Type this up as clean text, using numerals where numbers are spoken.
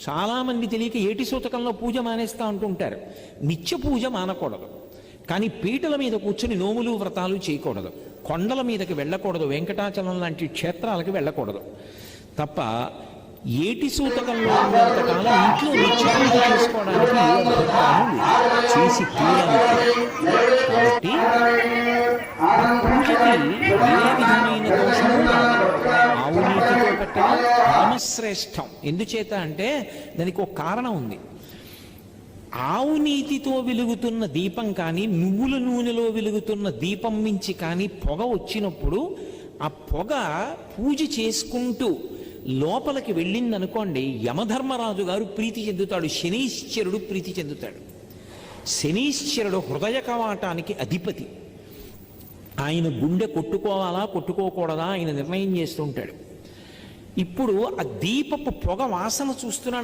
చాలామంది తెలియక ఏటి సూతకంలో పూజ మానేస్తూ ఉంటుంటారు. నిత్య పూజ మానకూడదు, కానీ పీటల మీద కూర్చుని నోములు వ్రతాలు చేయకూడదు, కొండల మీదకి వెళ్ళకూడదు, వెంకటాచలం లాంటి క్షేత్రాలకి వెళ్ళకూడదు. తప్ప ఏటి సూతకంలో ఉన్నంతకాలం ఇంట్లో నిత్య పూజ చేసుకోవడానికి ఏ అభ్యంతరము లేదు, చేసి తీరాలి. కాబట్టి పూజకి ఏ విధమైన దోషము ఆవు నీతితో పెట్టడం పరమశ్రేష్టం. ఎందుచేత అంటే దానికి ఒక కారణం ఉంది. ఆవు నీతితో వెలుగుతున్న దీపం కానీ నువ్వుల నూనెలో వెలుగుతున్న దీపం మించి కానీ పొగ వచ్చినప్పుడు ఆ పొగ పూజ చేసుకుంటూ లోపలికి వెళ్ళిందనుకోండి, యమధర్మరాజు గారు ప్రీతి చెందుతాడు, శనీశ్వరుడు ప్రీతి చెందుతాడు. శనీశ్వరుడు హృదయ కవాటానికి అధిపతి. ఆయన గుండె కొట్టుకోవాలా కొట్టుకోకూడదా ఆయన నిర్ణయం చేస్తుంటాడు. ఇప్పుడు ఆ దీపపు పొగ వాసన చూస్తున్నాడు